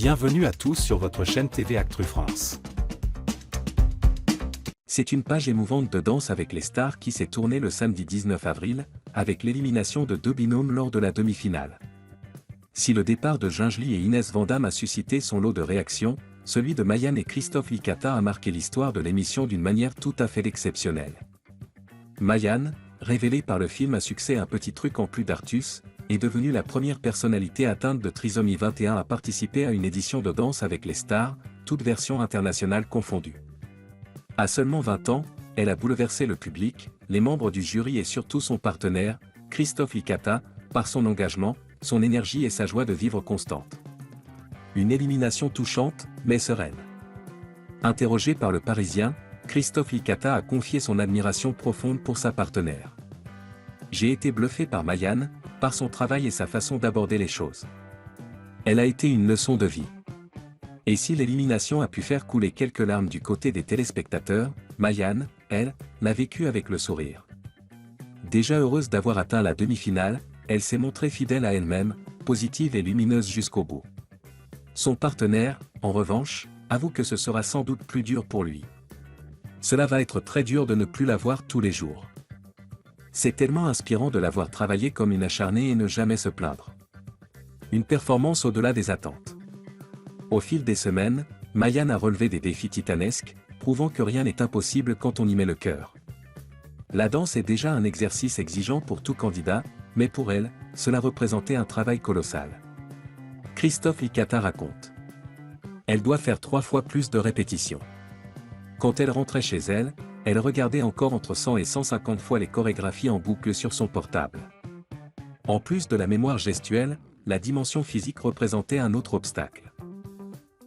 Bienvenue à tous sur votre chaîne TV Actu France. C'est une page émouvante de Danse avec les stars qui s'est tournée le samedi 19 avril, avec l'élimination de deux binômes lors de la demi-finale. Si le départ de Gingerly et Inès Vandamme a suscité son lot de réactions, celui de Mayan et Christophe Licata a marqué l'histoire de l'émission d'une manière tout à fait exceptionnelle. Mayan, révélée par le film à succès Un petit truc en plus d'Artus, est devenue la première personnalité atteinte de trisomie 21 à participer à une édition de Danse avec les stars, toutes versions internationales confondues. À seulement 20 ans, elle a bouleversé le public, les membres du jury et surtout son partenaire, Christophe Licata, par son engagement, son énergie et sa joie de vivre constante. Une élimination touchante, mais sereine. Interrogé par Le Parisien, Christophe Licata a confié son admiration profonde pour sa partenaire. J'ai été bluffé par Mayan, par son travail et sa façon d'aborder les choses. Elle a été une leçon de vie. Et si l'élimination a pu faire couler quelques larmes du côté des téléspectateurs, Mayan, elle, l'a vécu avec le sourire. Déjà heureuse d'avoir atteint la demi-finale, elle s'est montrée fidèle à elle-même, positive et lumineuse jusqu'au bout. Son partenaire, en revanche, avoue que ce sera sans doute plus dur pour lui. Cela va être très dur de ne plus la voir tous les jours. C'est tellement inspirant de la voir travailler comme une acharnée et ne jamais se plaindre. Une performance au-delà des attentes. Au fil des semaines, Mayan a relevé des défis titanesques, prouvant que rien n'est impossible quand on y met le cœur. La danse est déjà un exercice exigeant pour tout candidat, mais pour elle, cela représentait un travail colossal. Christophe Licata raconte. Elle doit faire 3 fois plus de répétitions. Quand elle rentrait chez elle, elle regardait encore entre 100 et 150 fois les chorégraphies en boucle sur son portable. En plus de la mémoire gestuelle, la dimension physique représentait un autre obstacle.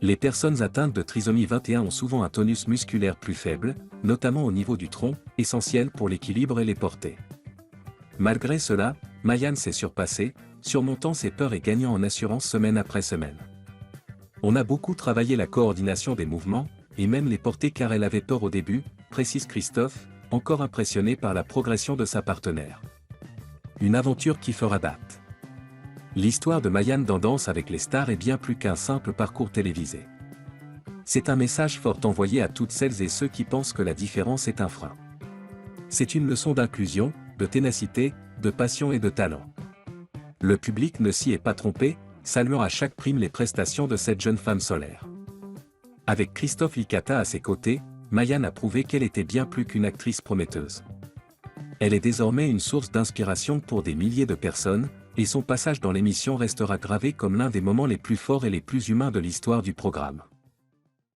Les personnes atteintes de trisomie 21 ont souvent un tonus musculaire plus faible, notamment au niveau du tronc, essentiel pour l'équilibre et les portées. Malgré cela, Mayan s'est surpassée, surmontant ses peurs et gagnant en assurance semaine après semaine. On a beaucoup travaillé la coordination des mouvements, et même les portées car elle avait peur au début, précise Christophe, encore impressionné par la progression de sa partenaire. Une aventure qui fera date. L'histoire de Mayan dans Danse avec les stars est bien plus qu'un simple parcours télévisé. C'est un message fort envoyé à toutes celles et ceux qui pensent que la différence est un frein. C'est une leçon d'inclusion, de ténacité, de passion et de talent. Le public ne s'y est pas trompé, saluant à chaque prime les prestations de cette jeune femme solaire. Avec Christophe Licata à ses côtés, Mayan a prouvé qu'elle était bien plus qu'une actrice prometteuse. Elle est désormais une source d'inspiration pour des milliers de personnes, et son passage dans l'émission restera gravé comme l'un des moments les plus forts et les plus humains de l'histoire du programme.